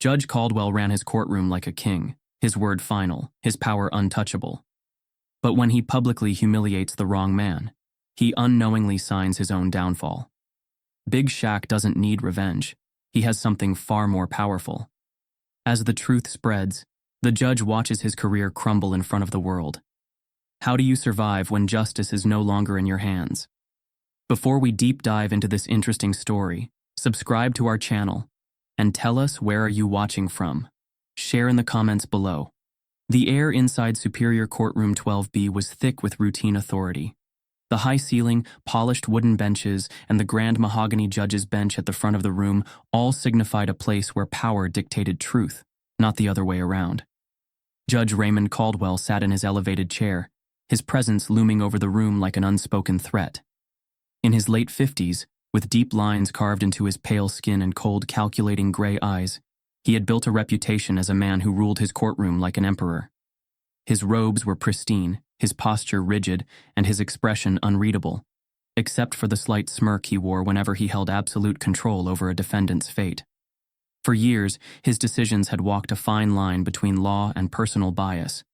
Judge Caldwell ran his courtroom like a king, his word final, his power untouchable. But when he publicly humiliates the wrong man, he unknowingly signs his own downfall. Big Shaq doesn't need revenge. He has something far more powerful. As the truth spreads, the judge watches his career crumble in front of the world. How do you survive when justice is no longer in your hands? Before we deep dive into this interesting story, subscribe to our channel and tell us where are you watching from. Share in the comments below. The air inside Superior Courtroom 12B was thick with routine authority. The high ceiling, polished wooden benches, and the grand mahogany judge's bench at the front of the room all signified a place where power dictated truth, not the other way around. Judge Raymond Caldwell sat in his elevated chair, his presence looming over the room like an unspoken threat. In his late 50s, with deep lines carved into his pale skin and cold, calculating gray eyes, he had built a reputation as a man who ruled his courtroom like an emperor. His robes were pristine, his posture rigid, and his expression unreadable, except for the slight smirk he wore whenever he held absolute control over a defendant's fate. For years, his decisions had walked a fine line between law and personal bias,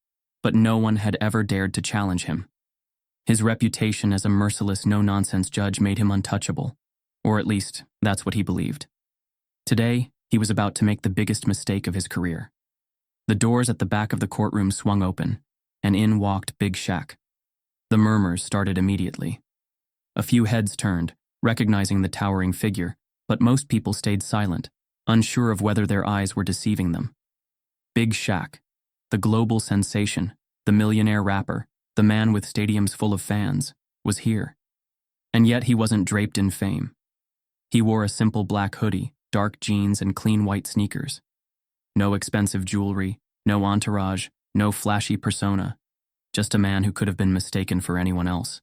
but no one had ever dared to challenge him. His reputation as a merciless, no-nonsense judge made him untouchable, or at least, that's what he believed. Today, he was about to make the biggest mistake of his career. The doors at the back of the courtroom swung open, and in walked Big Shaq. The murmurs started immediately. A few heads turned, recognizing the towering figure, but most people stayed silent, unsure of whether their eyes were deceiving them. Big Shaq, the global sensation, the millionaire rapper, the man with stadiums full of fans, was here. And yet he wasn't draped in fame. He wore a simple black hoodie, dark jeans, and clean white sneakers. No expensive jewelry, no entourage, no flashy persona, just a man who could have been mistaken for anyone else.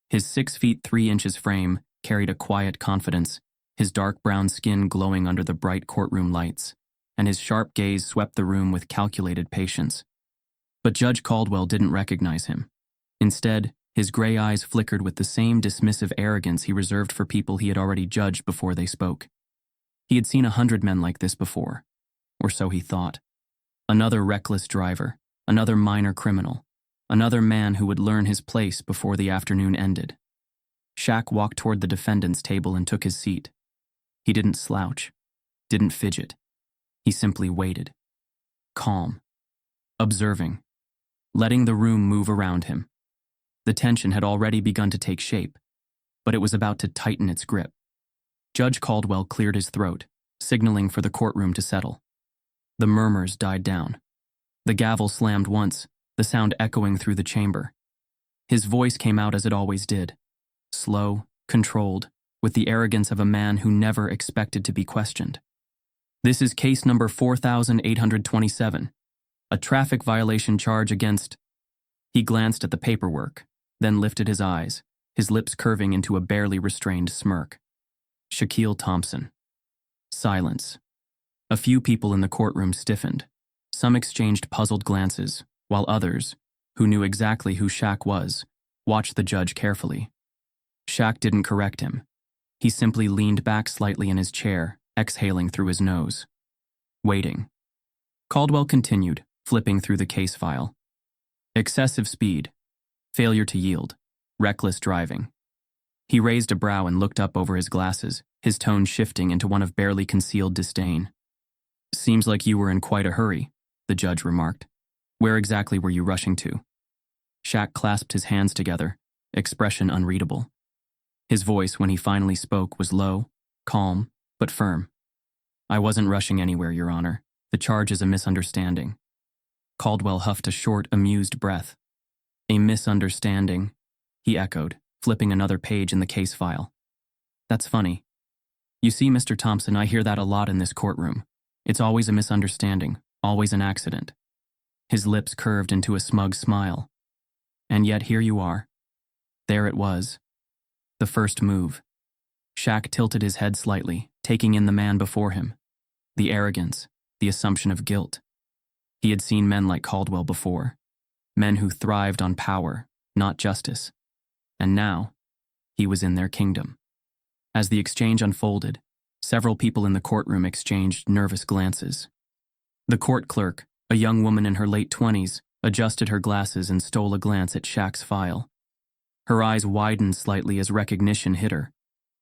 His 6 feet 3 inches frame carried a quiet confidence, his dark brown skin glowing under the bright courtroom lights, and his sharp gaze swept the room with calculated patience. But Judge Caldwell didn't recognize him. Instead, his gray eyes flickered with the same dismissive arrogance he reserved for people he had already judged before they spoke. He had seen 100 men like this before, or so he thought. Another reckless driver, another minor criminal, another man who would learn his place before the afternoon ended. Shaq walked toward the defendant's table and took his seat. He didn't slouch, didn't fidget. He simply waited. Calm. Observing. Letting the room move around him. The tension had already begun to take shape, but it was about to tighten its grip. Judge Caldwell cleared his throat, signaling for the courtroom to settle. The murmurs died down. The gavel slammed once, the sound echoing through the chamber. His voice came out as it always did, slow, controlled, with the arrogance of a man who never expected to be questioned. This is case number 4827, a traffic violation charge against... He glanced at the paperwork, then lifted his eyes, his lips curving into a barely restrained smirk. Shaquille Thompson. Silence. A few people in the courtroom stiffened. Some exchanged puzzled glances, while others, who knew exactly who Shaq was, watched the judge carefully. Shaq didn't correct him. He simply leaned back slightly in his chair, exhaling through his nose. Waiting. Caldwell continued, flipping through the case file. Excessive speed. Failure to yield. Reckless driving. He raised a brow and looked up over his glasses, his tone shifting into one of barely concealed disdain. Seems like you were in quite a hurry, the judge remarked. Where exactly were you rushing to? Shaq clasped his hands together, expression unreadable. His voice, when he finally spoke, was low, calm, but firm. I wasn't rushing anywhere, Your Honor. The charge is a misunderstanding. Caldwell huffed a short, amused breath. A misunderstanding, he echoed, flipping another page in the case file. That's funny. You see, Mr. Thompson, I hear that a lot in this courtroom. It's always a misunderstanding, always an accident. His lips curved into a smug smile. And yet here you are. There it was. The first move. Shaq tilted his head slightly, taking in the man before him. The arrogance, the assumption of guilt. He had seen men like Caldwell before. Men who thrived on power, not justice. And now, he was in their kingdom. As the exchange unfolded, Several people in the courtroom exchanged nervous glances. The court clerk, a young woman in her late 20s, adjusted her glasses and stole a glance at Shaq's file. Her eyes widened slightly as recognition hit her,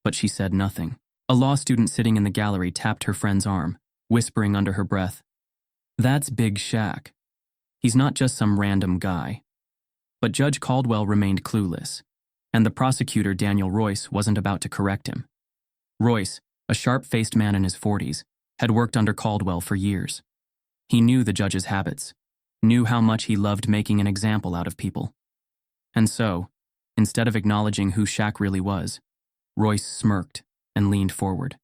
but she said nothing. A law student sitting in the gallery tapped her friend's arm, whispering under her breath, "That's Big Shaq. He's not just some random guy." But Judge Caldwell remained clueless, and the prosecutor, Daniel Royce, wasn't about to correct him. Royce, a sharp-faced man in his 40s, had worked under Caldwell for years. He knew the judge's habits, knew how much he loved making an example out of people. And so, instead of acknowledging who Shaq really was, Royce smirked and leaned forward.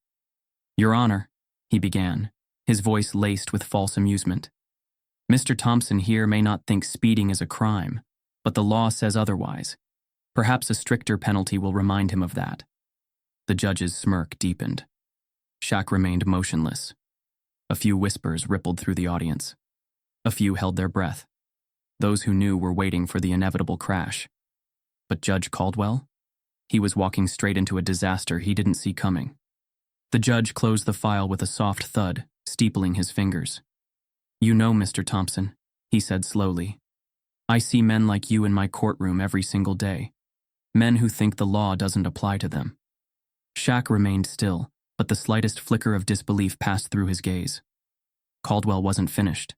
"Your Honor," he began, his voice laced with false amusement. "Mr. Thompson here may not think speeding is a crime, but the law says otherwise. Perhaps a stricter penalty will remind him of that." The judge's smirk deepened. Shaq remained motionless. A few whispers rippled through the audience. A few held their breath. Those who knew were waiting for the inevitable crash. But Judge Caldwell? He was walking straight into a disaster he didn't see coming. The judge closed the file with a soft thud, steepling his fingers. "You know, Mr. Thompson," he said slowly, "I see men like you in my courtroom every single day. Men who think the law doesn't apply to them." Shaq remained still, but the slightest flicker of disbelief passed through his gaze. Caldwell wasn't finished.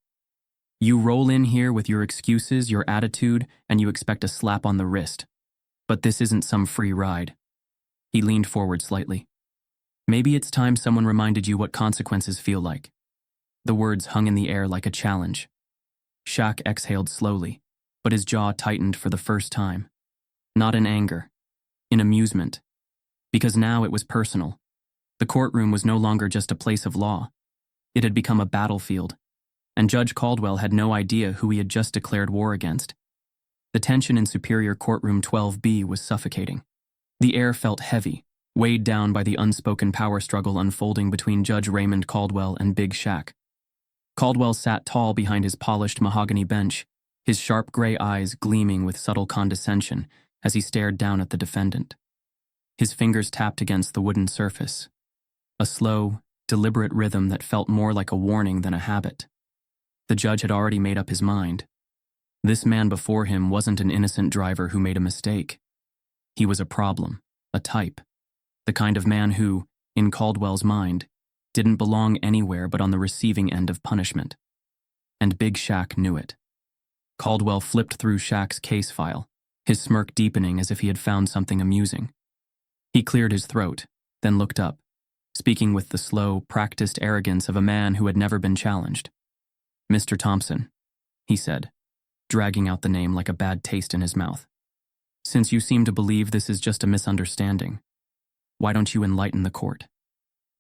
"You roll in here with your excuses, your attitude, and you expect a slap on the wrist. But this isn't some free ride." He leaned forward slightly. "Maybe it's time someone reminded you what consequences feel like." The words hung in the air like a challenge. Shaq exhaled slowly, but his jaw tightened for the first time. Not in anger, in amusement. Because now it was personal. The courtroom was no longer just a place of law. It had become a battlefield, and Judge Caldwell had no idea who he had just declared war against. The tension in Superior Courtroom 12B was suffocating. The air felt heavy, weighed down by the unspoken power struggle unfolding between Judge Raymond Caldwell and Big Shaq. Caldwell sat tall behind his polished mahogany bench, his sharp gray eyes gleaming with subtle condescension as he stared down at the defendant. His fingers tapped against the wooden surface, a slow, deliberate rhythm that felt more like a warning than a habit. The judge had already made up his mind. This man before him wasn't an innocent driver who made a mistake. He was a problem, a type, the kind of man who, in Caldwell's mind, didn't belong anywhere but on the receiving end of punishment. And Big Shaq knew it. Caldwell flipped through Shaq's case file, his smirk deepening as if he had found something amusing. He cleared his throat, then looked up, speaking with the slow, practiced arrogance of a man who had never been challenged. "Mr. Thompson," he said, dragging out the name like a bad taste in his mouth. "Since you seem to believe this is just a misunderstanding, why don't you enlighten the court?"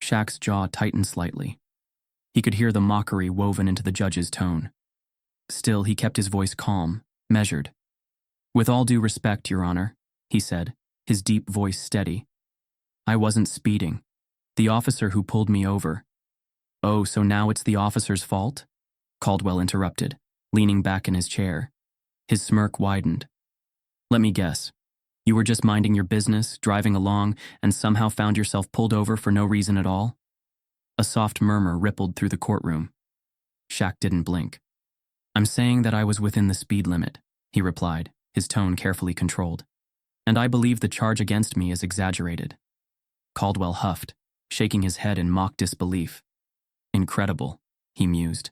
Shaq's jaw tightened slightly. He could hear the mockery woven into the judge's tone. Still, he kept his voice calm, measured. "With all due respect, Your Honor," he said, his deep voice steady, "I wasn't speeding. The officer who pulled me over—" "Oh, so now it's the officer's fault?" Caldwell interrupted, leaning back in his chair. His smirk widened. "Let me guess. You were just minding your business, driving along, and somehow found yourself pulled over for no reason at all?" A soft murmur rippled through the courtroom. Shaq didn't blink. "I'm saying that I was within the speed limit," he replied, his tone carefully controlled. "And I believe the charge against me is exaggerated." Caldwell huffed, shaking his head in mock disbelief. "Incredible," he mused.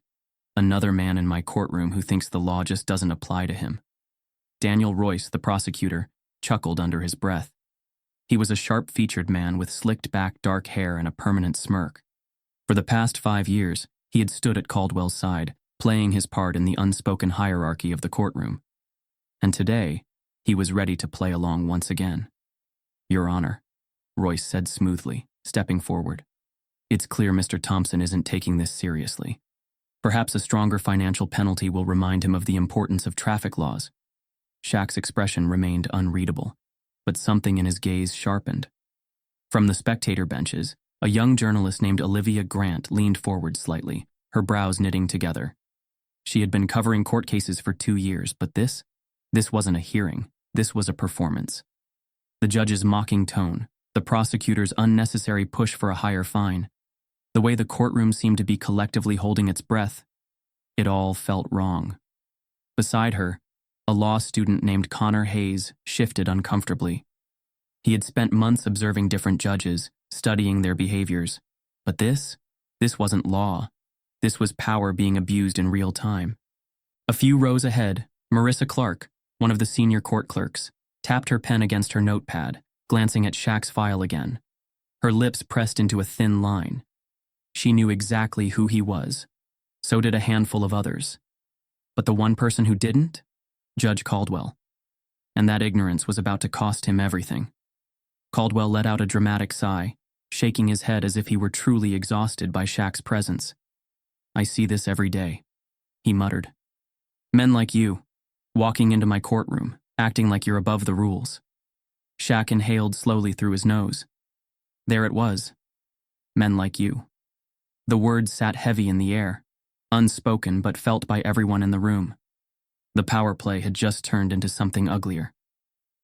"Another man in my courtroom who thinks the law just doesn't apply to him." Daniel Royce, the prosecutor, chuckled under his breath. He was a sharp-featured man with slicked-back dark hair and a permanent smirk. For the past 5 years, he had stood at Caldwell's side, playing his part in the unspoken hierarchy of the courtroom. And today, he was ready to play along once again. "Your Honor," Royce said smoothly, stepping forward. "It's clear Mr. Thompson isn't taking this seriously. Perhaps a stronger financial penalty will remind him of the importance of traffic laws." Shaq's expression remained unreadable, but something in his gaze sharpened. From the spectator benches, a young journalist named Olivia Grant leaned forward slightly, her brows knitting together. She had been covering court cases for 2 years, but this wasn't a hearing, this was a performance. The judge's mocking tone, The prosecutor's unnecessary push for a higher fine, the way the courtroom seemed to be collectively holding its breath, it all felt wrong. Beside her, a law student named Connor Hayes shifted uncomfortably. He had spent months observing different judges, studying their behaviors. But this wasn't law. This was power being abused in real time. A few rows ahead, Marissa Clark, one of the senior court clerks, tapped her pen against her notepad, glancing at Shaq's file again. Her lips pressed into a thin line. She knew exactly who he was. So did a handful of others. But the one person who didn't? Judge Caldwell. And that ignorance was about to cost him everything. Caldwell let out a dramatic sigh, shaking his head as if he were truly exhausted by Shaq's presence. "I see this every day," he muttered. "Men like you, walking into my courtroom, acting like you're above the rules." Shaq inhaled slowly through his nose. There it was. Men like you. The words sat heavy in the air, unspoken but felt by everyone in the room. The power play had just turned into something uglier.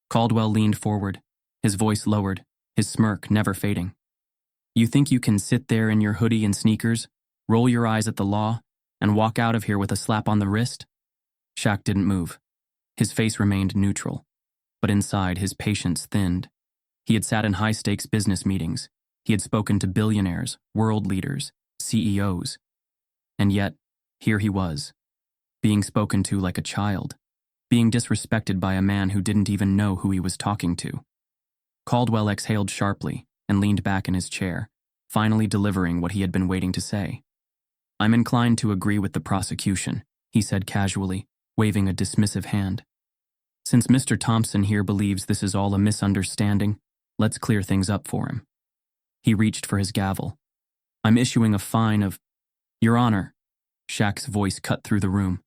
Caldwell leaned forward, his voice lowered, his smirk never fading. "You think you can sit there in your hoodie and sneakers, roll your eyes at the law, and walk out of here with a slap on the wrist?" Shaq didn't move. His face remained neutral, but inside his patience thinned. He had sat in high-stakes business meetings. He had spoken to billionaires, world leaders, CEOs. And yet, here he was, being spoken to like a child, being disrespected by a man who didn't even know who he was talking to. Caldwell exhaled sharply and leaned back in his chair, finally delivering what he had been waiting to say. "I'm inclined to agree with the prosecution," he said casually, waving a dismissive hand. "Since Mr. Thompson here believes this is all a misunderstanding, let's clear things up for him." He reached for his gavel. "I'm issuing a fine of—" "Your Honor," Shaq's voice cut through the room.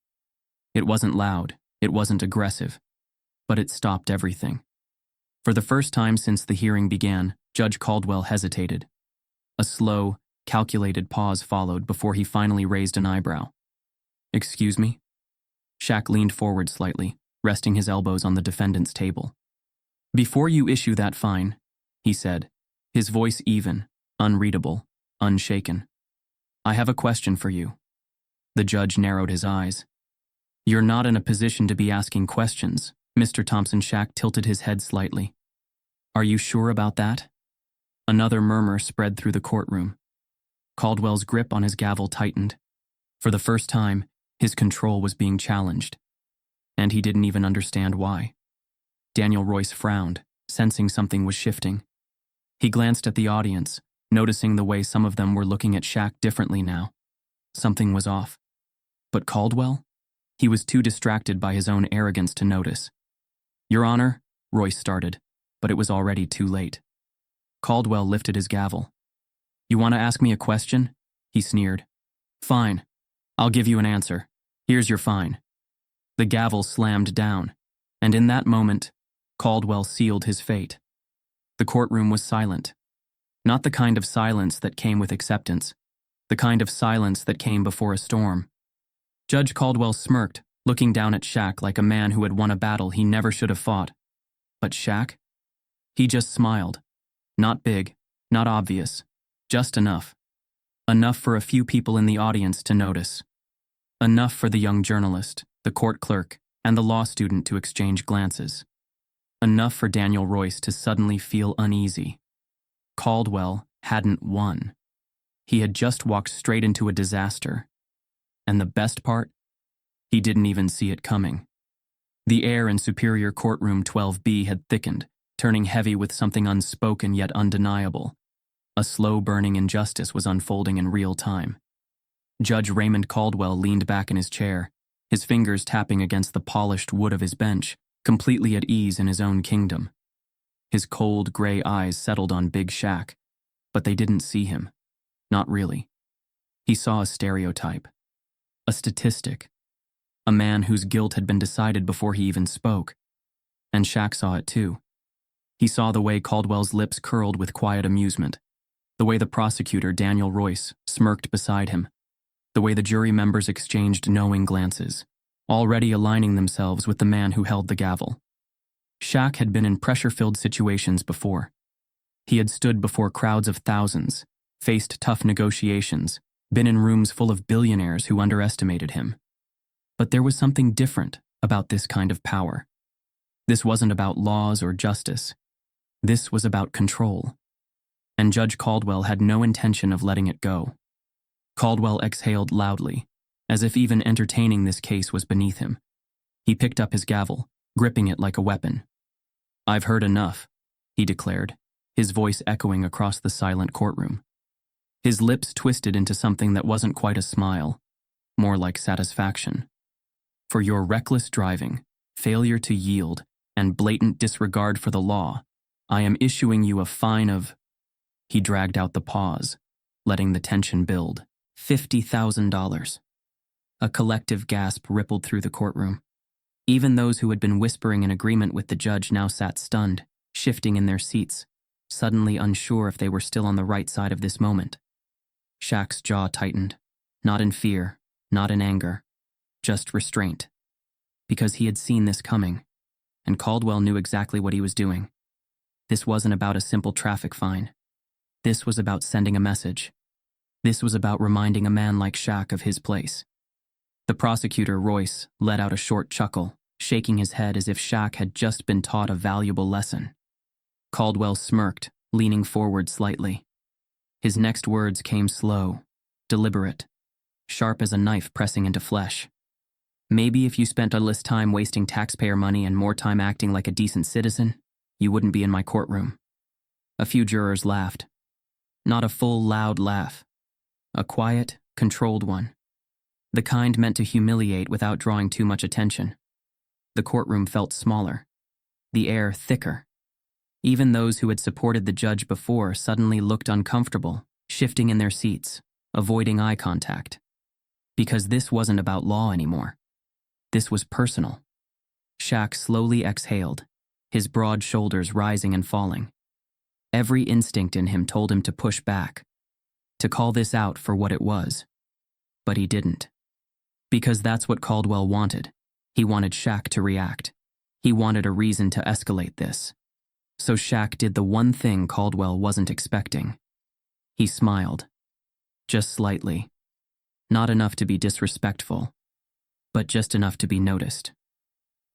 It wasn't loud, it wasn't aggressive, but it stopped everything. For the first time since the hearing began, Judge Caldwell hesitated. A slow, calculated pause followed before he finally raised an eyebrow. "Excuse me?" Shaq leaned forward slightly, resting his elbows on the defendant's table. "Before you issue that fine," he said, his voice even, unreadable, unshaken, "I have a question for you." The judge narrowed his eyes. "You're not in a position to be asking questions," Mr. Thompson. Shaq tilted his head slightly. "Are you sure about that?" Another murmur spread through the courtroom. Caldwell's grip on his gavel tightened. For the first time, his control was being challenged. And he didn't even understand why. Daniel Royce frowned, sensing something was shifting. He glanced at the audience, noticing the way some of them were looking at Shaq differently now. Something was off. But Caldwell? He was too distracted by his own arrogance to notice. "Your Honor," Royce started, but it was already too late. Caldwell lifted his gavel. "You want to ask me a question?" he sneered. "Fine. I'll give you an answer. Here's your fine." The gavel slammed down, and in that moment, Caldwell sealed his fate. The courtroom was silent. Not the kind of silence that came with acceptance, the kind of silence that came before a storm. Judge Caldwell smirked, looking down at Shaq like a man who had won a battle he never should have fought. But Shaq? He just smiled. Not big, not obvious, just enough. Enough for a few people in the audience to notice. Enough for the young journalist, the court clerk, and the law student to exchange glances. Enough for Daniel Royce to suddenly feel uneasy. Caldwell hadn't won. He had just walked straight into a disaster. And the best part? He didn't even see it coming. The air in Superior Courtroom 12B had thickened, turning heavy with something unspoken yet undeniable. A slow-burning injustice was unfolding in real time. Judge Raymond Caldwell leaned back in his chair, his fingers tapping against the polished wood of his bench, completely at ease in his own kingdom. His cold, gray eyes settled on Big Shaq, but they didn't see him. Not really. He saw a stereotype. A statistic. A man whose guilt had been decided before he even spoke. And Shaq saw it too. He saw the way Caldwell's lips curled with quiet amusement, the way the prosecutor, Daniel Royce, smirked beside him, the way the jury members exchanged knowing glances, already aligning themselves with the man who held the gavel. Shaq had been in pressure-filled situations before. He had stood before crowds of thousands, faced tough negotiations, been in rooms full of billionaires who underestimated him. But there was something different about this kind of power. This wasn't about laws or justice. This was about control. And Judge Caldwell had no intention of letting it go. Caldwell exhaled loudly, as if even entertaining this case was beneath him. He picked up his gavel, gripping it like a weapon. "I've heard enough," he declared, his voice echoing across the silent courtroom. His lips twisted into something that wasn't quite a smile, more like satisfaction. "For your reckless driving, failure to yield, and blatant disregard for the law, I am issuing you a fine of—" He dragged out the pause, letting the tension build. $50,000. A collective gasp rippled through the courtroom. Even those who had been whispering in agreement with the judge now sat stunned, shifting in their seats, suddenly unsure if they were still on the right side of this moment. Shaq's jaw tightened, not in fear, not in anger, just restraint. Because he had seen this coming, and Caldwell knew exactly what he was doing. This wasn't about a simple traffic fine. This was about sending a message. This was about reminding a man like Shaq of his place. The prosecutor, Royce, let out a short chuckle, shaking his head as if Shaq had just been taught a valuable lesson. Caldwell smirked, leaning forward slightly. His next words came slow, deliberate, sharp as a knife pressing into flesh. "Maybe if you spent less time wasting taxpayer money and more time acting like a decent citizen, you wouldn't be in my courtroom." A few jurors laughed. Not a full, loud laugh. A quiet, controlled one. The kind meant to humiliate without drawing too much attention. The courtroom felt smaller. The air thicker. Even those who had supported the judge before suddenly looked uncomfortable, shifting in their seats, avoiding eye contact. Because this wasn't about law anymore. This was personal. Shaq slowly exhaled, his broad shoulders rising and falling. Every instinct in him told him to push back, to call this out for what it was. But he didn't. Because that's what Caldwell wanted. He wanted Shaq to react. He wanted a reason to escalate this. So Shaq did the one thing Caldwell wasn't expecting. He smiled. Just slightly. Not enough to be disrespectful, but just enough to be noticed.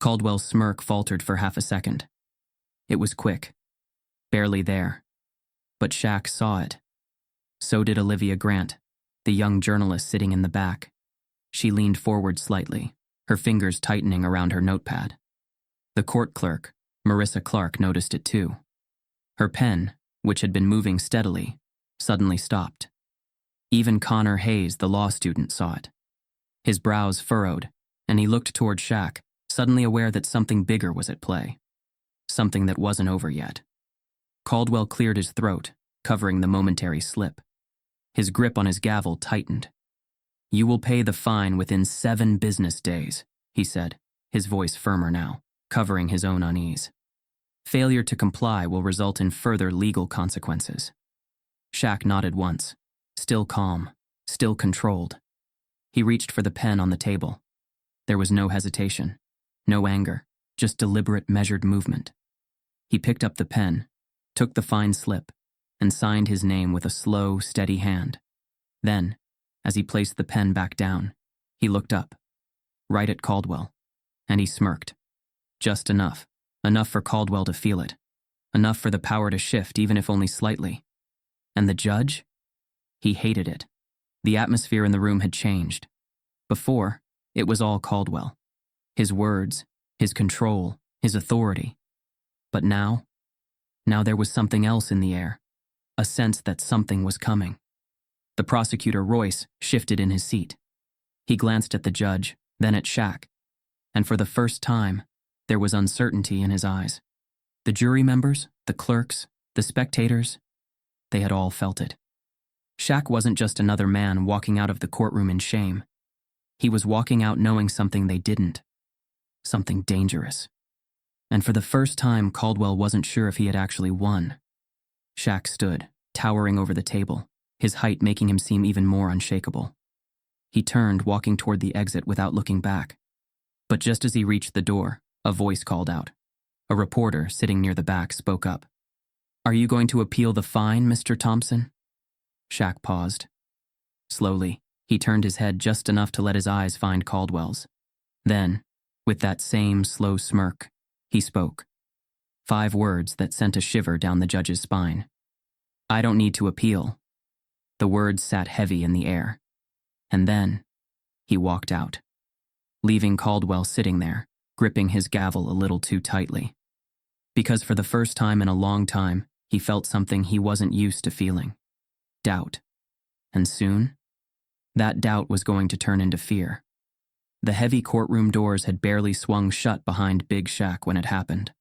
Caldwell's smirk faltered for half a second. It was quick. Barely there. But Shaq saw it. So did Olivia Grant, the young journalist sitting in the back. She leaned forward slightly, her fingers tightening around her notepad. The court clerk, Marissa Clark, noticed it too. Her pen, which had been moving steadily, suddenly stopped. Even Connor Hayes, the law student, saw it. His brows furrowed, and he looked toward Shaq, suddenly aware that something bigger was at play. Something that wasn't over yet. Caldwell cleared his throat, covering the momentary slip. His grip on his gavel tightened. "You will pay the fine within 7 business days," he said, his voice firmer now, covering his own unease. "Failure to comply will result in further legal consequences." Shaq nodded once, still calm, still controlled. He reached for the pen on the table. There was no hesitation, no anger, just deliberate, measured movement. He picked up the pen, took the fine slip, and signed his name with a slow, steady hand. Then, as he placed the pen back down, he looked up, right at Caldwell, and he smirked. Just enough. Enough for Caldwell to feel it. Enough for the power to shift, even if only slightly. And the judge? He hated it. The atmosphere in the room had changed. Before, it was all Caldwell. His words, his control, his authority. But now there was something else in the air. A sense that something was coming. The prosecutor, Royce, shifted in his seat. He glanced at the judge, then at Shaq. And for the first time, there was uncertainty in his eyes. The jury members, the clerks, the spectators, they had all felt it. Shaq wasn't just another man walking out of the courtroom in shame. He was walking out knowing something they didn't. Something dangerous. And for the first time, Caldwell wasn't sure if he had actually won. Shaq stood, towering over the table, his height making him seem even more unshakable. He turned, walking toward the exit without looking back. But just as he reached the door, a voice called out. A reporter sitting near the back spoke up. "Are you going to appeal the fine, Mr. Thompson?" Shaq paused. Slowly, he turned his head just enough to let his eyes find Caldwell's. Then, with that same slow smirk, he spoke. 5 words that sent a shiver down the judge's spine. "I don't need to appeal." The words sat heavy in the air. And then, he walked out, leaving Caldwell sitting there, gripping his gavel a little too tightly. Because for the first time in a long time, he felt something he wasn't used to feeling. Doubt. And soon, that doubt was going to turn into fear. The heavy courtroom doors had barely swung shut behind Big Shaq when it happened.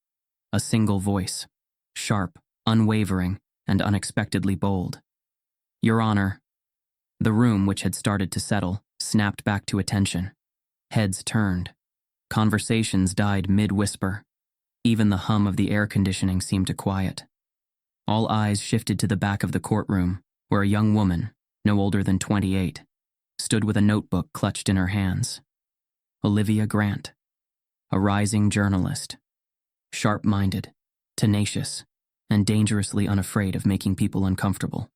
A single voice, sharp, unwavering, and unexpectedly bold. "Your Honor." The room, which had started to settle, snapped back to attention. Heads turned. Conversations died mid-whisper. Even the hum of the air conditioning seemed to quiet. All eyes shifted to the back of the courtroom, where a young woman, no older than 28, stood with a notebook clutched in her hands. Olivia Grant, a rising journalist, sharp-minded, tenacious, and dangerously unafraid of making people uncomfortable.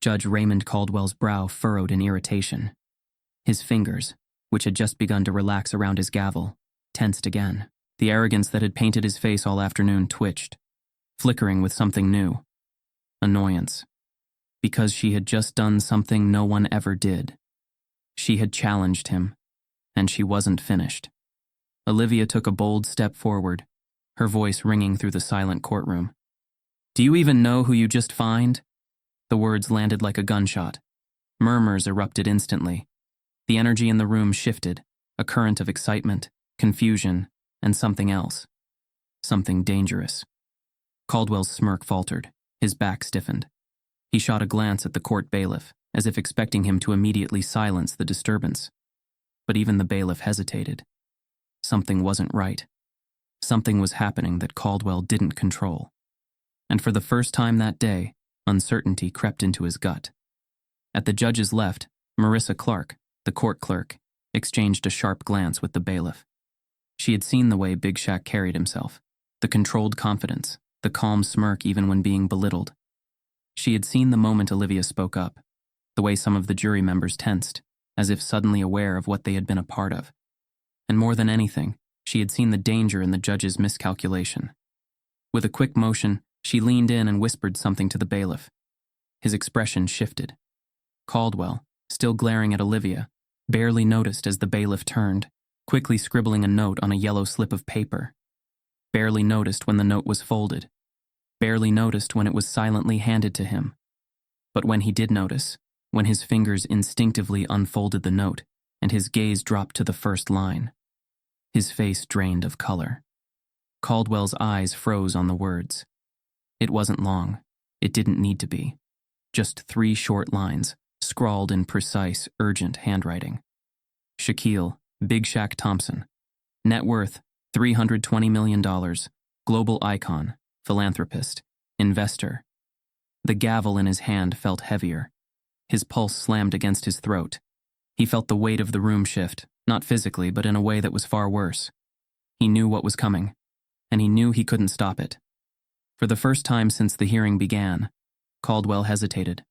Judge Raymond Caldwell's brow furrowed in irritation. His fingers, which had just begun to relax around his gavel, tensed again. The arrogance that had painted his face all afternoon twitched, flickering with something new. Annoyance. Because she had just done something no one ever did. She had challenged him, and she wasn't finished. Olivia took a bold step forward, her voice ringing through the silent courtroom. "Do you even know who you just fined?" The words landed like a gunshot. Murmurs erupted instantly. The energy in the room shifted, a current of excitement, confusion, and something else. Something dangerous. Caldwell's smirk faltered, his back stiffened. He shot a glance at the court bailiff, as if expecting him to immediately silence the disturbance. But even the bailiff hesitated. Something wasn't right. Something was happening that Caldwell didn't control. And for the first time that day, uncertainty crept into his gut. At the judge's left, Marissa Clark, the court clerk, exchanged a sharp glance with the bailiff. She had seen the way Big Shaq carried himself, the controlled confidence, the calm smirk even when being belittled. She had seen the moment Olivia spoke up, the way some of the jury members tensed, as if suddenly aware of what they had been a part of. And more than anything, she had seen the danger in the judge's miscalculation. With a quick motion, she leaned in and whispered something to the bailiff. His expression shifted. Caldwell, still glaring at Olivia, barely noticed as the bailiff turned, quickly scribbling a note on a yellow slip of paper. Barely noticed when the note was folded. Barely noticed when it was silently handed to him. But when he did notice, when his fingers instinctively unfolded the note and his gaze dropped to the first line, his face drained of color. Caldwell's eyes froze on the words. It wasn't long. It didn't need to be. Just 3 short lines, scrawled in precise, urgent handwriting. Shaquille, Big Shaq Thompson. Net worth, $320 million. Global icon, philanthropist, investor. The gavel in his hand felt heavier. His pulse slammed against his throat. He felt the weight of the room shift, not physically, but in a way that was far worse. He knew what was coming, and he knew he couldn't stop it. For the first time since the hearing began, Caldwell hesitated.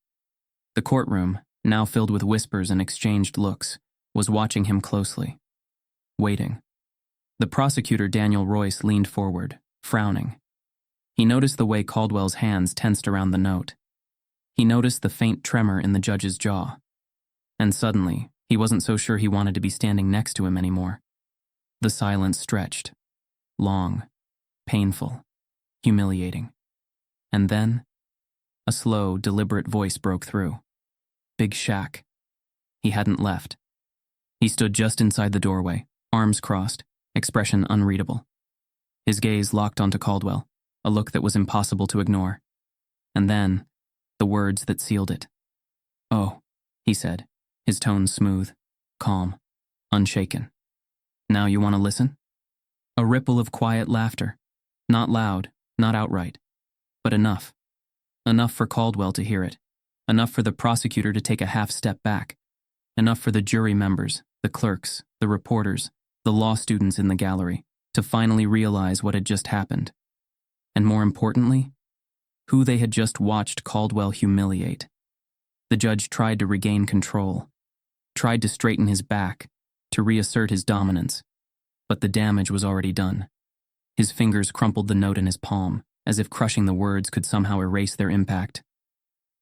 The courtroom, now filled with whispers and exchanged looks, was watching him closely. Waiting. The prosecutor, Daniel Royce, leaned forward, frowning. He noticed the way Caldwell's hands tensed around the note. He noticed the faint tremor in the judge's jaw. And suddenly, he wasn't so sure he wanted to be standing next to him anymore. The silence stretched. Long, painful, humiliating. And then, a slow, deliberate voice broke through. Big Shaq. He hadn't left. He stood just inside the doorway, arms crossed, expression unreadable. His gaze locked onto Caldwell, a look that was impossible to ignore. And then, the words that sealed it. "Oh," he said, his tone smooth, calm, unshaken. "Now you want to listen?" A ripple of quiet laughter. Not loud, not outright, but enough. Enough for Caldwell to hear it. Enough for the prosecutor to take a half step back. Enough for the jury members, the clerks, the reporters, the law students in the gallery to finally realize what had just happened. And more importantly, who they had just watched Caldwell humiliate. The judge tried to regain control, tried to straighten his back, to reassert his dominance, but the damage was already done. His fingers crumpled the note in his palm, as if crushing the words could somehow erase their impact.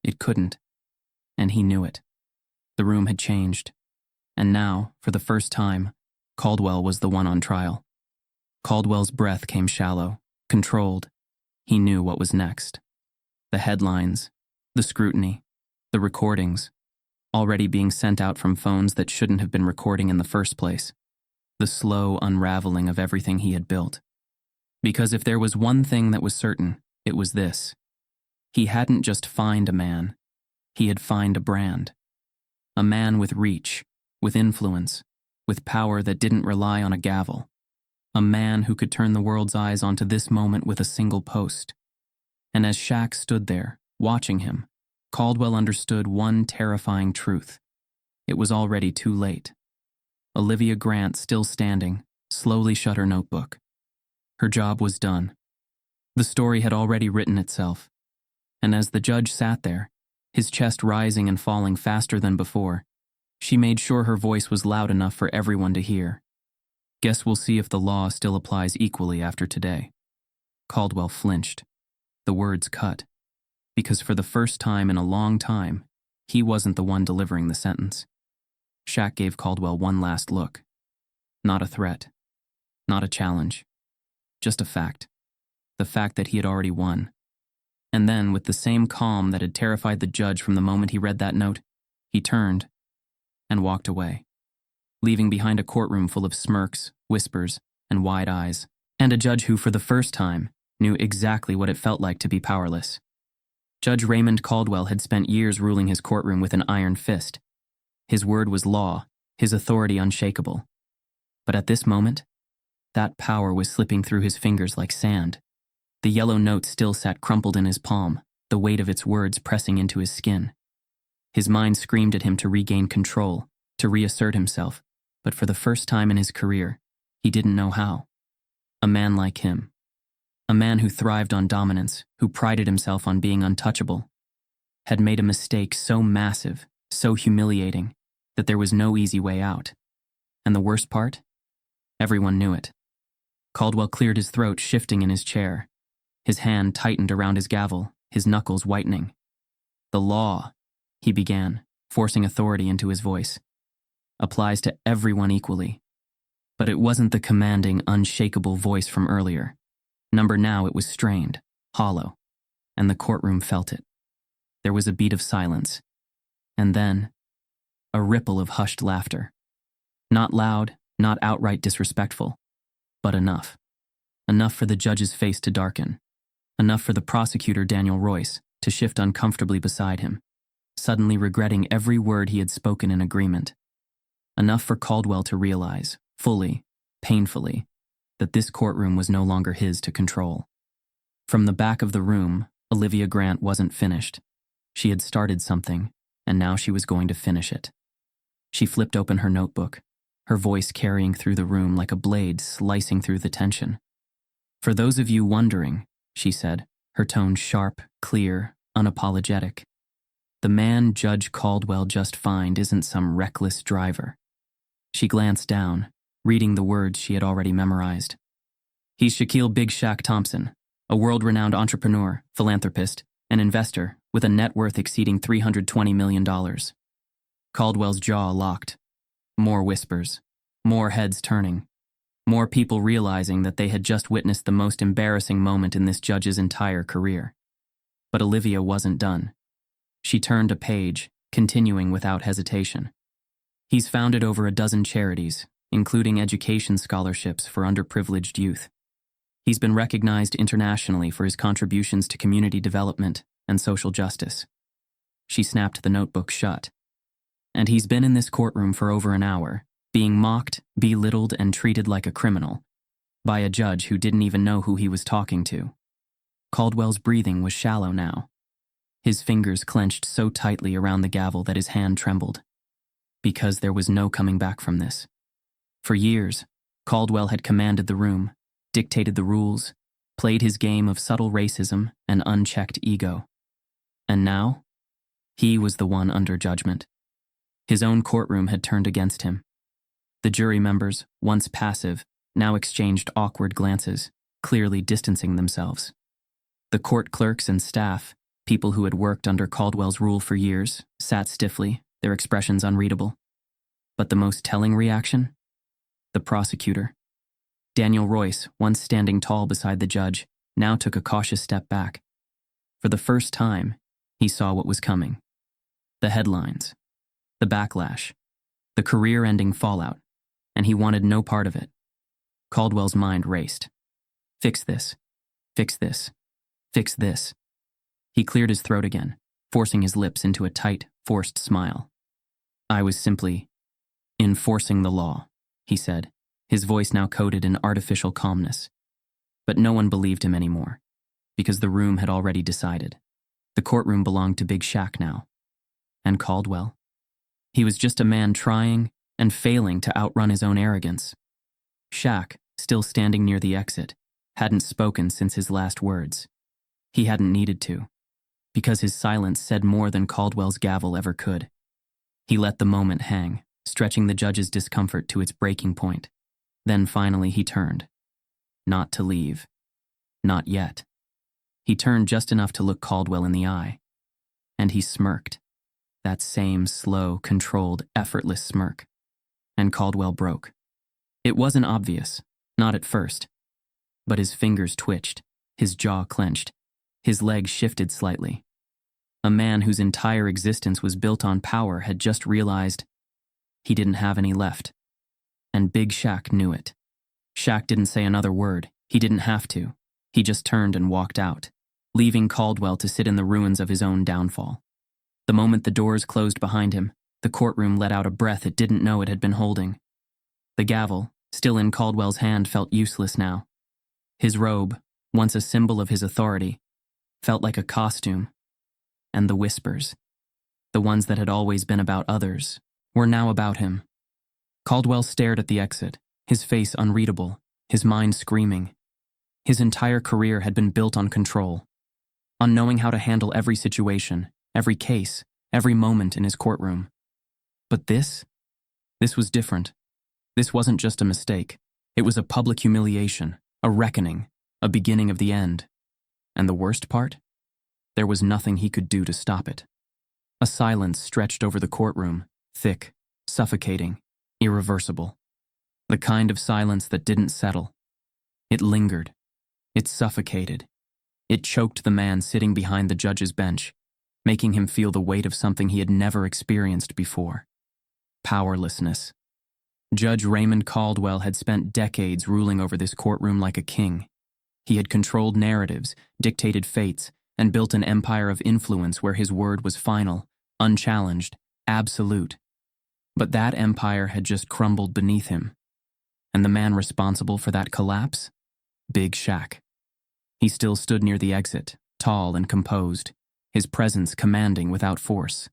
It couldn't, and he knew it. The room had changed, and now, for the first time, Caldwell was the one on trial. Caldwell's breath came shallow, controlled. He knew what was next. The headlines, the scrutiny, the recordings, already being sent out from phones that shouldn't have been recording in the first place. The slow unraveling of everything he had built. Because if there was one thing that was certain, it was this. He hadn't just found a man, he had found a brand. A man with reach, with influence, with power that didn't rely on a gavel. A man who could turn the world's eyes onto this moment with a single post. And as Shaq stood there, watching him, Caldwell understood one terrifying truth. It was already too late. Olivia Grant, still standing, slowly shut her notebook. Her job was done. The story had already written itself. And as the judge sat there, his chest rising and falling faster than before, she made sure her voice was loud enough for everyone to hear. Guess we'll see if the law still applies equally after today. Caldwell flinched. The words cut. Because for the first time in a long time, he wasn't the one delivering the sentence. Shaq gave Caldwell one last look. Not a threat. Not a challenge. Just a fact. The fact that he had already won. And then, with the same calm that had terrified the judge from the moment he read that note, he turned and walked away, leaving behind a courtroom full of smirks, whispers, and wide eyes, and a judge who, for the first time, knew exactly what it felt like to be powerless. Judge Raymond Caldwell had spent years ruling his courtroom with an iron fist. His word was law, his authority unshakable. But at this moment, that power was slipping through his fingers like sand. The yellow note still sat crumpled in his palm, the weight of its words pressing into his skin. His mind screamed at him to regain control, to reassert himself, but for the first time in his career, he didn't know how. A man like him. A man who thrived on dominance, who prided himself on being untouchable, had made a mistake so massive, so humiliating, that there was no easy way out. And the worst part? Everyone knew it. Caldwell cleared his throat, shifting in his chair. His hand tightened around his gavel, his knuckles whitening. The law, he began, forcing authority into his voice, applies to everyone equally. But it wasn't the commanding, unshakable voice from earlier. Now it was strained, hollow, and the courtroom felt it. There was a beat of silence, and then a ripple of hushed laughter. Not loud, not outright disrespectful, but enough. Enough for the judge's face to darken. Enough for the prosecutor, Daniel Royce, to shift uncomfortably beside him, suddenly regretting every word he had spoken in agreement. Enough for Caldwell to realize, fully, painfully, that this courtroom was no longer his to control. From the back of the room, Olivia Grant wasn't finished. She had started something, and now she was going to finish it. She flipped open her notebook, her voice carrying through the room like a blade slicing through the tension. For those of you wondering, she said, her tone sharp, clear, unapologetic. The man Judge Caldwell just fined isn't some reckless driver. She glanced down, reading the words she had already memorized. He's Shaquille Big Shaq Thompson, a world-renowned entrepreneur, philanthropist, and investor with a net worth exceeding $320 million. Caldwell's jaw locked. More whispers, more heads turning, more people realizing that they had just witnessed the most embarrassing moment in this judge's entire career. But Olivia wasn't done. She turned a page, continuing without hesitation. He's founded over a dozen charities, including education scholarships for underprivileged youth. He's been recognized internationally for his contributions to community development and social justice. She snapped the notebook shut. And he's been in this courtroom for over an hour, being mocked, belittled, and treated like a criminal, by a judge who didn't even know who he was talking to. Caldwell's breathing was shallow now. His fingers clenched so tightly around the gavel that his hand trembled. Because there was no coming back from this. For years, Caldwell had commanded the room, dictated the rules, played his game of subtle racism and unchecked ego. And now, he was the one under judgment. His own courtroom had turned against him. The jury members, once passive, now exchanged awkward glances, clearly distancing themselves. The court clerks and staff, people who had worked under Caldwell's rule for years, sat stiffly, their expressions unreadable. But the most telling reaction? The prosecutor. Daniel Royce, once standing tall beside the judge, now took a cautious step back. For the first time, he saw what was coming. The headlines, the backlash, the career-ending fallout, and he wanted no part of it. Caldwell's mind raced. Fix this. Fix this. Fix this. He cleared his throat again, forcing his lips into a tight, forced smile. I was simply enforcing the law, he said, his voice now coated in artificial calmness. But no one believed him anymore, because the room had already decided. The courtroom belonged to Big Shaq now. And Caldwell? He was just a man trying and failing to outrun his own arrogance. Shaq, still standing near the exit, hadn't spoken since his last words. He hadn't needed to, because his silence said more than Caldwell's gavel ever could. He let the moment hang, stretching the judge's discomfort to its breaking point. Then finally he turned. Not to leave. Not yet. He turned just enough to look Caldwell in the eye. And he smirked. That same slow, controlled, effortless smirk. And Caldwell broke. It wasn't obvious, not at first. But his fingers twitched, his jaw clenched, his legs shifted slightly. A man whose entire existence was built on power had just realized he didn't have any left. And Big Shaq knew it. Shaq didn't say another word. He didn't have to. He just turned and walked out, leaving Caldwell to sit in the ruins of his own downfall. The moment the doors closed behind him, the courtroom let out a breath it didn't know it had been holding. The gavel, still in Caldwell's hand, felt useless now. His robe, once a symbol of his authority, felt like a costume. And the whispers, the ones that had always been about others, were now about him. Caldwell stared at the exit, his face unreadable, his mind screaming. His entire career had been built on control, on knowing how to handle every situation, every case, every moment in his courtroom. But this was different. This wasn't just a mistake. It was a public humiliation, a reckoning, a beginning of the end. And the worst part? There was nothing he could do to stop it. A silence stretched over the courtroom, thick, suffocating, irreversible. The kind of silence that didn't settle. It lingered. It suffocated. It choked the man sitting behind the judge's bench, making him feel the weight of something he had never experienced before. Powerlessness. Judge Raymond Caldwell had spent decades ruling over this courtroom like a king. He had controlled narratives, dictated fates, and built an empire of influence where his word was final, unchallenged, absolute. But that empire had just crumbled beneath him. And the man responsible for that collapse? Big Shaq. He still stood near the exit, tall and composed, his presence commanding without force.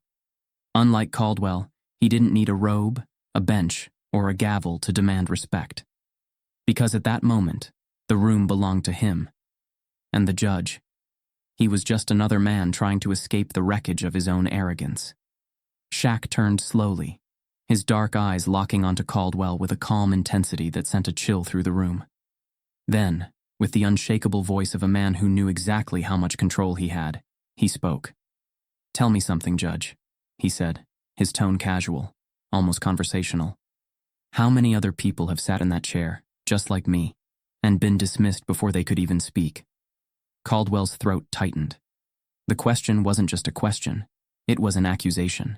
Unlike Caldwell, he didn't need a robe, a bench, or a gavel to demand respect. Because at that moment, the room belonged to him. And the judge. He was just another man trying to escape the wreckage of his own arrogance. Shaq turned slowly, his dark eyes locking onto Caldwell with a calm intensity that sent a chill through the room. Then, with the unshakable voice of a man who knew exactly how much control he had, he spoke. "Tell me something, Judge," he said, his tone casual, almost conversational. "How many other people have sat in that chair, just like me, and been dismissed before they could even speak?" Caldwell's throat tightened. The question wasn't just a question, it was an accusation.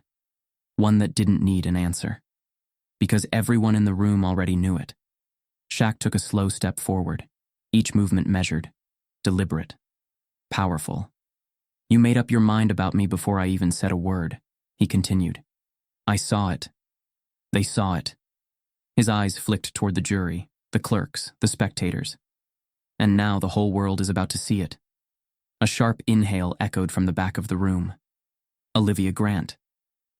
One that didn't need an answer. Because everyone in the room already knew it. Shaq took a slow step forward, each movement measured, deliberate, powerful. "You made up your mind about me before I even said a word," he continued. "I saw it. They saw it." His eyes flicked toward the jury, the clerks, the spectators. And now the whole world is about to see it. A sharp inhale echoed from the back of the room. Olivia Grant.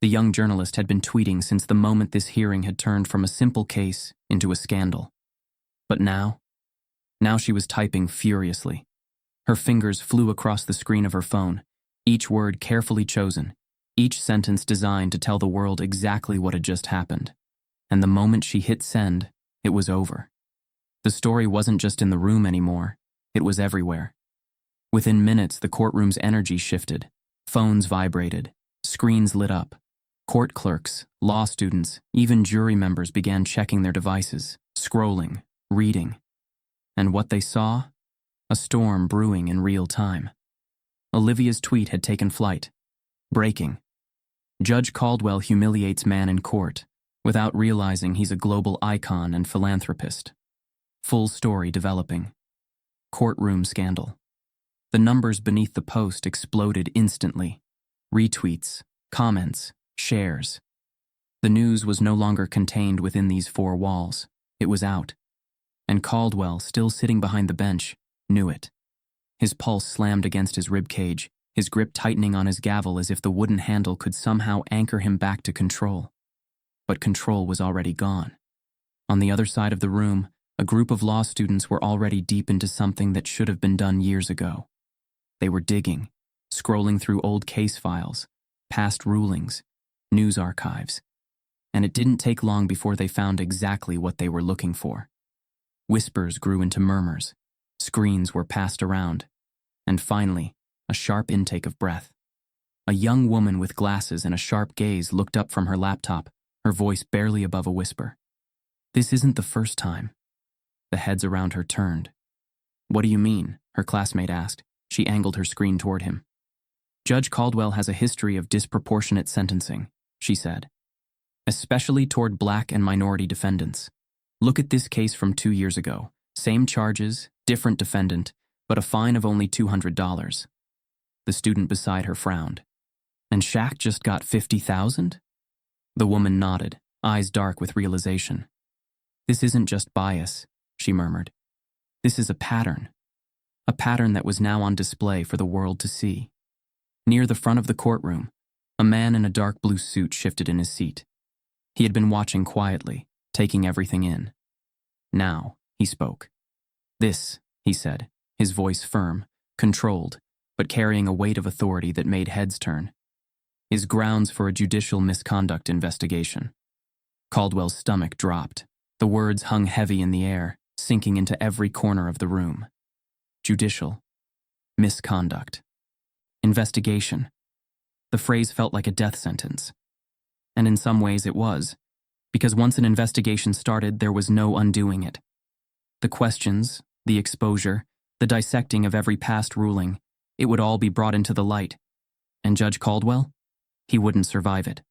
The young journalist had been tweeting since the moment this hearing had turned from a simple case into a scandal. But now, Now she was typing furiously. Her fingers flew across the screen of her phone, each word carefully chosen, each sentence designed to tell the world exactly what had just happened. And the moment she hit send, it was over. The story wasn't just in the room anymore, it was everywhere. Within minutes, the courtroom's energy shifted. Phones vibrated, screens lit up. Court clerks, law students, even jury members began checking their devices, scrolling, reading. And what they saw? A storm brewing in real time. Olivia's tweet had taken flight. Breaking. Judge Caldwell humiliates man in court, without realizing he's a global icon and philanthropist. Full story developing. Courtroom scandal. The numbers beneath the post exploded instantly. Retweets, comments, shares. The news was no longer contained within these four walls. It was out. And Caldwell, still sitting behind the bench, knew it. His pulse slammed against his ribcage, his grip tightening on his gavel as if the wooden handle could somehow anchor him back to control. But control was already gone. On the other side of the room, a group of law students were already deep into something that should have been done years ago. They were digging, scrolling through old case files, past rulings, news archives. And it didn't take long before they found exactly what they were looking for. Whispers grew into murmurs. Screens were passed around. And finally, a sharp intake of breath. A young woman with glasses and a sharp gaze looked up from her laptop, her voice barely above a whisper. "This isn't the first time." The heads around her turned. "What do you mean?" her classmate asked. She angled her screen toward him. "Judge Caldwell has a history of disproportionate sentencing," she said, "especially toward black and minority defendants. Look at this case from 2 years ago. Same charges, different defendant, but a fine of only $200. The student beside her frowned. "And Shaq just got 50,000? The woman nodded, eyes dark with realization. "This isn't just bias," she murmured. "This is a pattern. A pattern that was now on display for the world to see." Near the front of the courtroom, a man in a dark blue suit shifted in his seat. He had been watching quietly, taking everything in. Now, he spoke. "This," he said, his voice firm, controlled, but carrying a weight of authority that made heads turn, "is grounds for a judicial misconduct investigation." Caldwell's stomach dropped. The words hung heavy in the air, sinking into every corner of the room. Judicial. Misconduct. Investigation. The phrase felt like a death sentence. And in some ways it was, because once an investigation started, there was no undoing it. The questions, the exposure, the dissecting of every past ruling, it would all be brought into the light. And Judge Caldwell? He wouldn't survive it.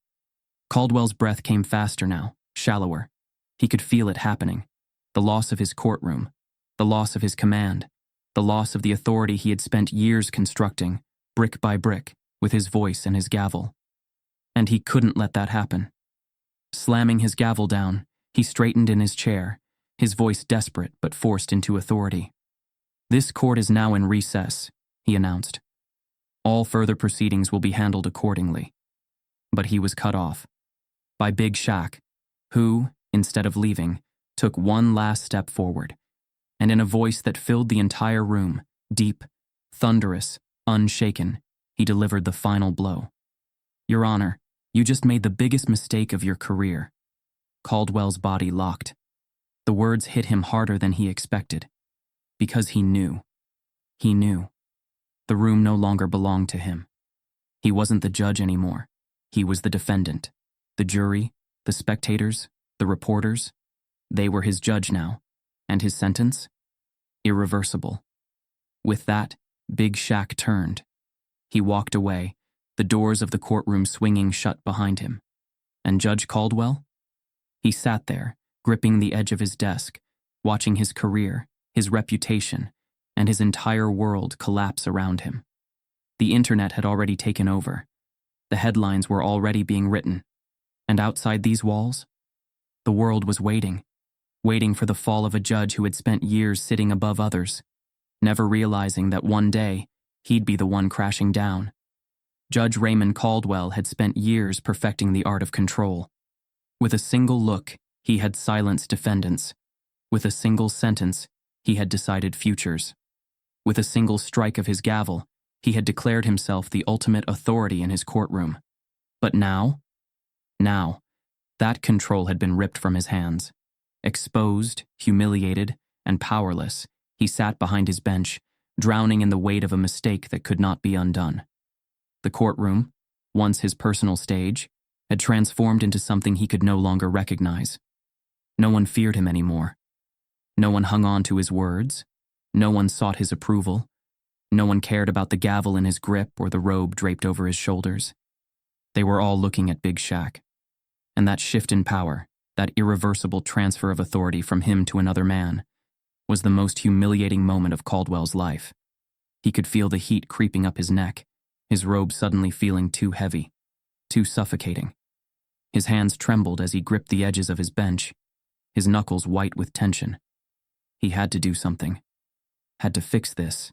Caldwell's breath came faster now, shallower. He could feel it happening. The loss of his courtroom, the loss of his command, the loss of the authority he had spent years constructing, brick by brick, with his voice and his gavel. And he couldn't let that happen. Slamming his gavel down, he straightened in his chair, his voice desperate but forced into authority. "This court is now in recess," he announced. "All further proceedings will be handled accordingly." But he was cut off by Big Shaq, who, instead of leaving, took one last step forward, and in a voice that filled the entire room, deep, thunderous, unshaken, he delivered the final blow. "Your Honor, you just made the biggest mistake of your career." Caldwell's body locked. The words hit him harder than he expected, because he knew. He knew. The room no longer belonged to him. He wasn't the judge anymore. He was the defendant. The jury, the spectators, the reporters, they were his judge now. And his sentence? Irreversible. With that, Big Shaq turned. He walked away, the doors of the courtroom swinging shut behind him. And Judge Caldwell? He sat there, gripping the edge of his desk, watching his career, his reputation, and his entire world collapse around him. The internet had already taken over. The headlines were already being written. And outside these walls, the world was waiting for the fall of a judge who had spent years sitting above others, never realizing that one day he'd be the one crashing down. Judge Raymond Caldwell had spent years perfecting the art of control. With a single look, he had silenced defendants. With a single sentence, He had decided futures. With a single strike of his gavel, he had declared himself the ultimate authority in his courtroom. But now, that control had been ripped from his hands. Exposed, humiliated, and powerless, he sat behind his bench, drowning in the weight of a mistake that could not be undone. The courtroom, once his personal stage, had transformed into something he could no longer recognize. No one feared him anymore. No one hung on to his words. No one sought his approval. No one cared about the gavel in his grip or the robe draped over his shoulders. They were all looking at Big Shaq. And that shift in power, that irreversible transfer of authority from him to another man, was the most humiliating moment of Caldwell's life. He could feel the heat creeping up his neck, his robe suddenly feeling too heavy, too suffocating. His hands trembled as he gripped the edges of his bench, his knuckles white with tension. He had to do something. Had to fix this.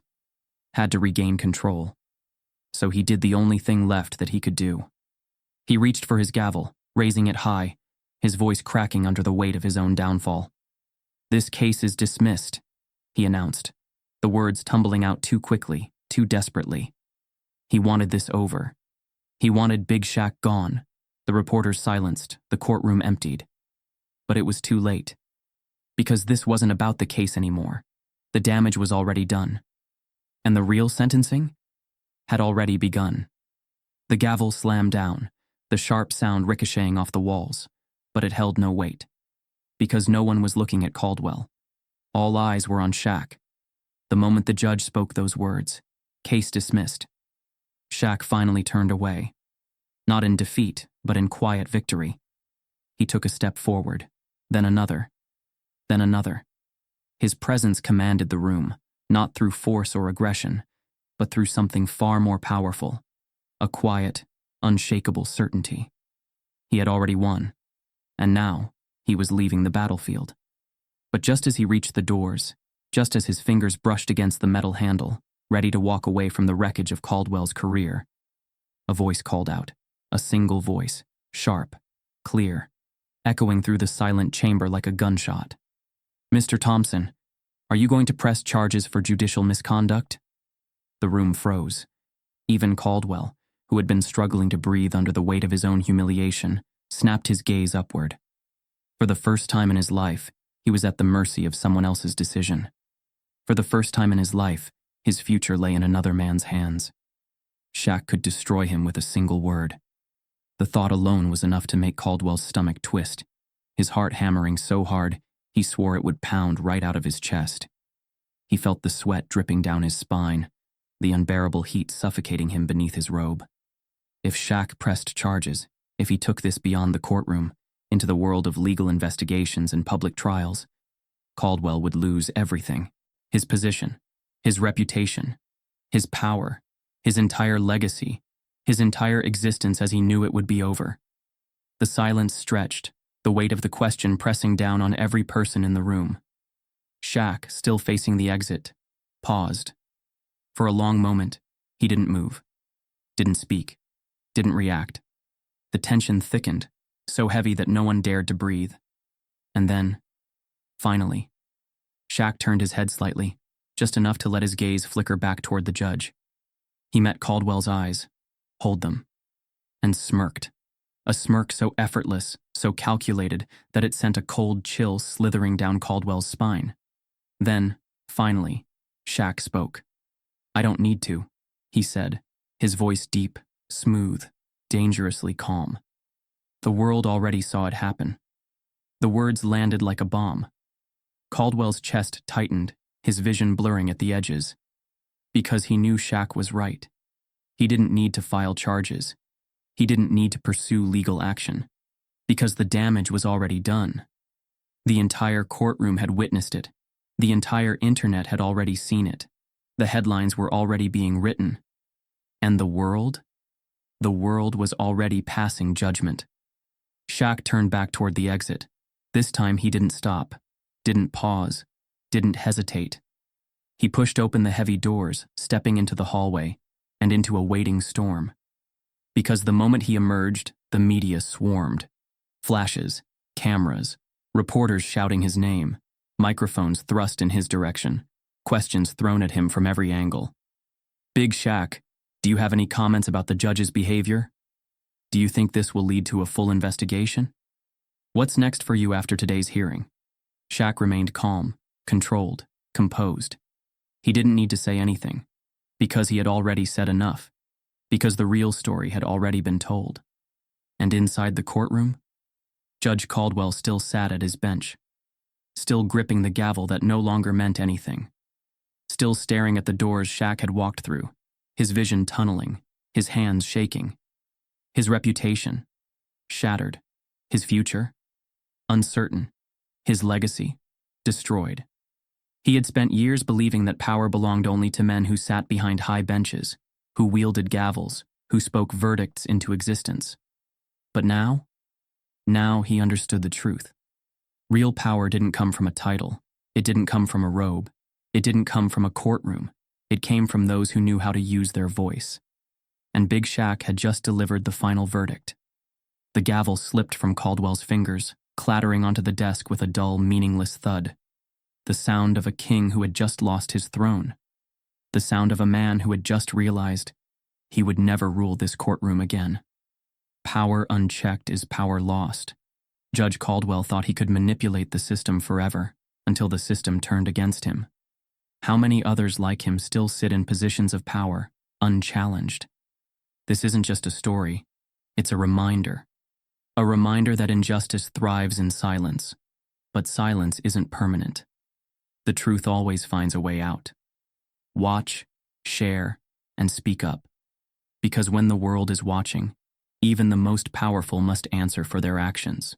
Had to regain control. So he did the only thing left that he could do. He reached for his gavel, raising it high, his voice cracking under the weight of his own downfall. "This case is dismissed," he announced, the words tumbling out too quickly, too desperately. He wanted this over. He wanted Big Shaq gone, the reporters silenced, the courtroom emptied. But it was too late. Because this wasn't about the case anymore. The damage was already done. And the real sentencing had already begun. The gavel slammed down, the sharp sound ricocheting off the walls, but it held no weight. Because no one was looking at Caldwell. All eyes were on Shaq. The moment the judge spoke those words, "Case dismissed," Shaq finally turned away. Not in defeat, but in quiet victory. He took a step forward, then another, then another. His presence commanded the room, not through force or aggression, but through something far more powerful, a quiet, unshakable certainty. He had already won, and now he was leaving the battlefield. But just as he reached the doors, just as his fingers brushed against the metal handle, ready to walk away from the wreckage of Caldwell's career, a voice called out, a single voice, sharp, clear, echoing through the silent chamber like a gunshot. "Mr. Thompson, are you going to press charges for judicial misconduct?" The room froze. Even Caldwell, who had been struggling to breathe under the weight of his own humiliation, snapped his gaze upward. For the first time in his life, he was at the mercy of someone else's decision. For the first time in his life, his future lay in another man's hands. Shaq could destroy him with a single word. The thought alone was enough to make Caldwell's stomach twist, his heart hammering so hard he swore it would pound right out of his chest. He felt the sweat dripping down his spine, the unbearable heat suffocating him beneath his robe. If Shaq pressed charges, if he took this beyond the courtroom, into the world of legal investigations and public trials, Caldwell would lose everything: his position, his reputation, his power, his entire legacy, his entire existence as he knew it would be over. The silence stretched, the weight of the question pressing down on every person in the room. Shaq, still facing the exit, paused. For a long moment, he didn't move, didn't speak, didn't react. The tension thickened, so heavy that no one dared to breathe. And then, finally, Shaq turned his head slightly, just enough to let his gaze flicker back toward the judge. He met Caldwell's eyes, hold them, and smirked. A smirk so effortless, so calculated, that it sent a cold chill slithering down Caldwell's spine. Then, finally, Shaq spoke. "I don't need to," he said, his voice deep, smooth, dangerously calm. The world already saw it happen. The words landed like a bomb. Caldwell's chest tightened, his vision blurring at the edges. Because he knew Shaq was right. He didn't need to file charges. He didn't need to pursue legal action. Because the damage was already done. The entire courtroom had witnessed it. The entire internet had already seen it. The headlines were already being written. And the world? The world was already passing judgment. Shaq turned back toward the exit. This time he didn't stop, didn't pause, didn't hesitate. He pushed open the heavy doors, stepping into the hallway and into a waiting storm. Because the moment he emerged, the media swarmed. Flashes, cameras, reporters shouting his name, microphones thrust in his direction, questions thrown at him from every angle. Big Shaq, do you have any comments about the judge's behavior? Do you think this will lead to a full investigation? What's next for you after today's hearing? Shaq remained calm, controlled, composed. He didn't need to say anything, because he had already said enough, because the real story had already been told. And inside the courtroom, Judge Caldwell still sat at his bench, still gripping the gavel that no longer meant anything, still staring at the doors Shaq had walked through, his vision tunneling, his hands shaking. His reputation, shattered. His future, uncertain. His legacy, destroyed. He had spent years believing that power belonged only to men who sat behind high benches, who wielded gavels, who spoke verdicts into existence. But now he understood the truth. Real power didn't come from a title. It didn't come from a robe. It didn't come from a courtroom. It came from those who knew how to use their voice. And Big Shaq had just delivered the final verdict. The gavel slipped from Caldwell's fingers, clattering onto the desk with a dull, meaningless thud. The sound of a king who had just lost his throne. The sound of a man who had just realized he would never rule this courtroom again. Power unchecked is power lost. Judge Caldwell thought he could manipulate the system forever, until the system turned against him. How many others like him still sit in positions of power, unchallenged? This isn't just a story, it's a reminder. A reminder that injustice thrives in silence, but silence isn't permanent. The truth always finds a way out. Watch, share, and speak up. Because when the world is watching, even the most powerful must answer for their actions.